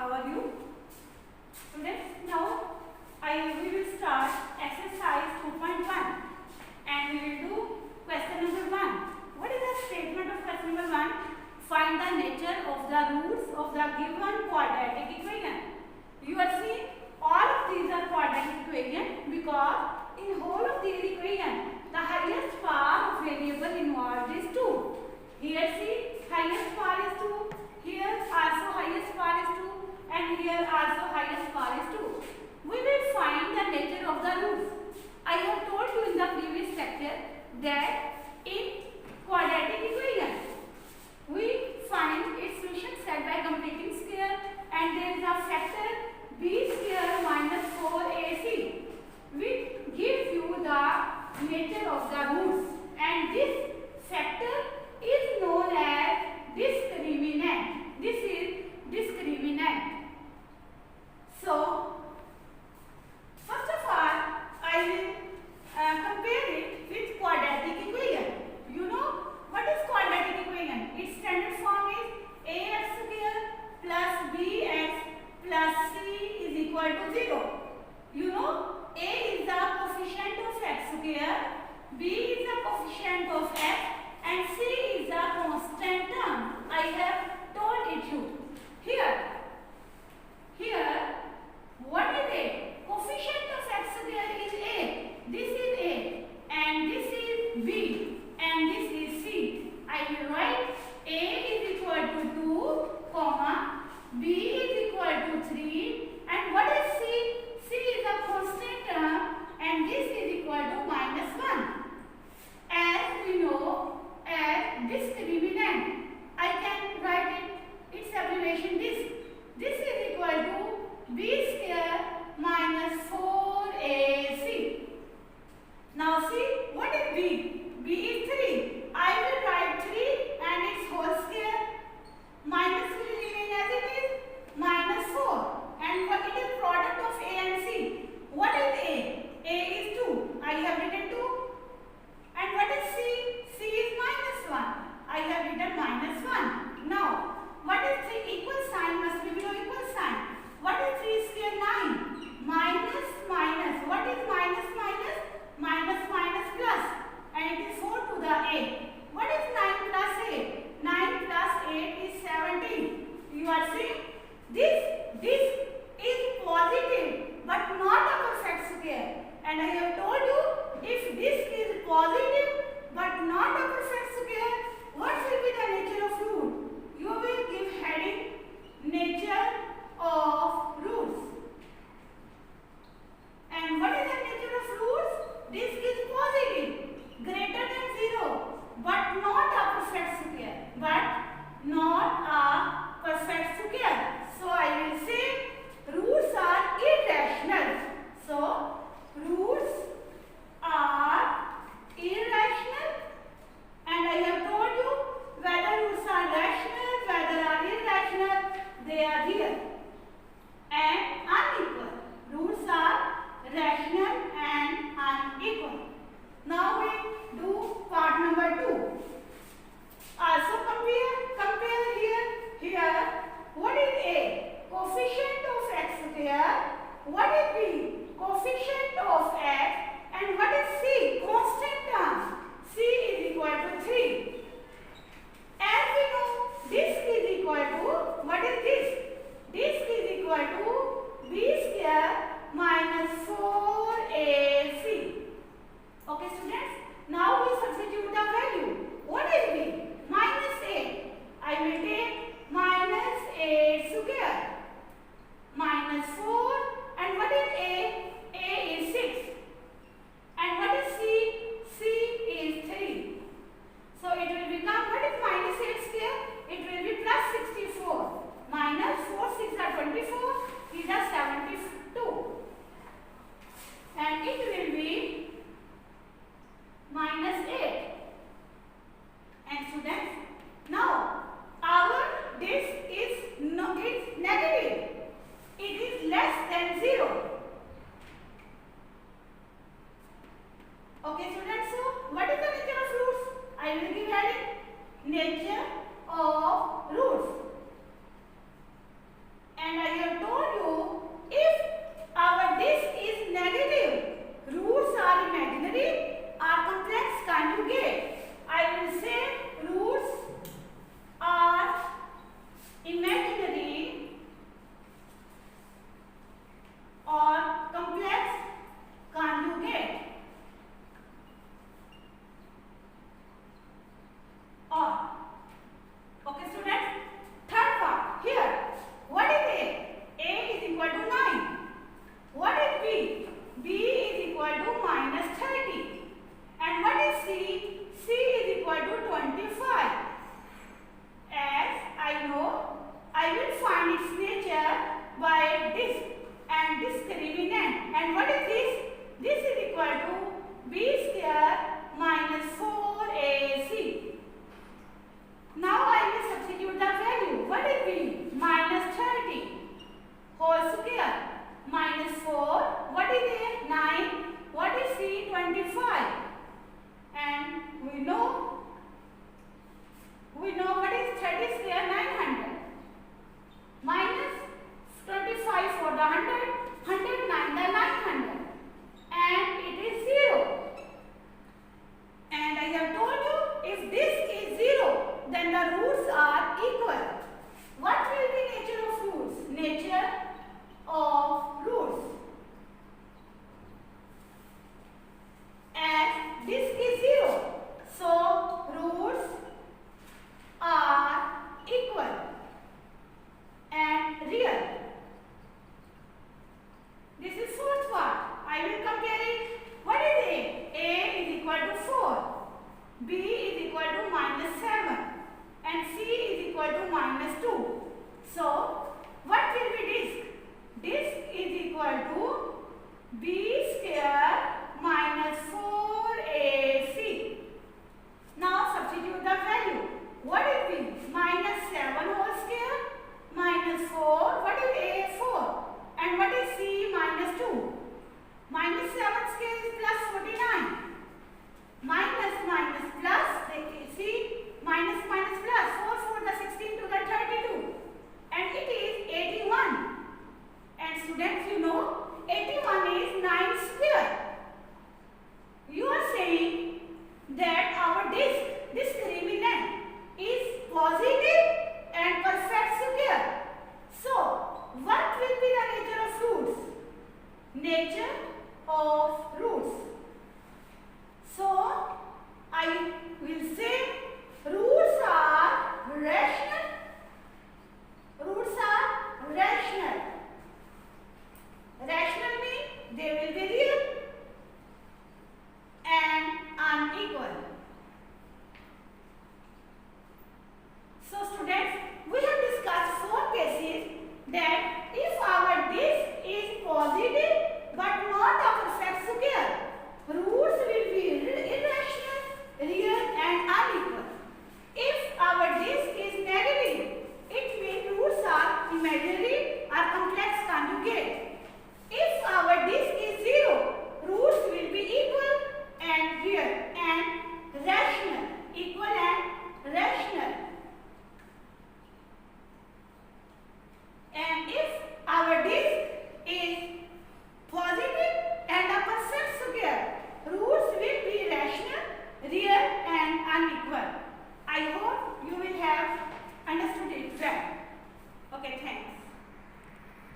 How are you? Students, now we will start exercise 2.1 and we will do question number 1. What is the statement of question number 1? Find the nature of the roots of the given quadratic equation. You are seeing all of these are quadratic equation because in whole of these equation the highest power of variable involved is 2. Here see highest power is 2. Here also highest power is 2 and here also highest power is 2. We will find the nature of the roots. I have told you in the previous lecture that in quadratic equation we find its solution set by completing square and there is a factor b square minus 4ac which gives you the nature of the roots and this factor is known as discriminant. This is discriminant. So, first of all, I will compare it with quadratic equation. You know what is quadratic equation? Its standard form is ax square plus bx plus c is equal to 0. You know a is the coefficient of x square, b is the coefficient of x and c is the constant term. I have told it you. Here, what is a? Coefficient of x square is a. This is a and this is b and this is c. I will write a is equal to 2, comma, b is equal to 3 and what is c? C is a constant term and this is equal to minus 1. As we know as discriminant, I can write its abbreviation this. This is equal to b square minus 4ac. Now see what is b? B is 3. I will write 3 and its whole square. Minus will remain as it is minus 4. And what it is product of a and c? What is a? A is 2. I have written 2. And what is c? C is minus 1. I have written minus 1. Now, what is 3? Equal sign must be below equal sign. What is 3 square? 9. Minus minus. What is minus minus? Minus minus plus. And it is 4 to the 8. What is 9 plus 8? 9 plus 8 is 17. You are seeing? This is positive but not a perfect square. And I have told you if this is positive but not a perfect square, what will be the nature of root? You will give heading nature of roots. And what is the nature of roots? This is positive, greater than 0, but not a perfect square. So I will say roots are irrational. So roots are irrational. And I have told you whether roots are rational, whether are irrational, they are real and unequal. Roots are rational and unequal. Now we do part number 2. Also compare here. What is a? Coefficient of x square. What is b? Coefficient of x. And what is c? Constant term. C is equal to 3. As we know, disk is equal to, what is this? Disk is equal to b square minus 4ac. Okay students, now we substitute the value. What is b? Minus 8. I will take minus 8 square minus 4 and what is a? A is 6. Okay, thanks.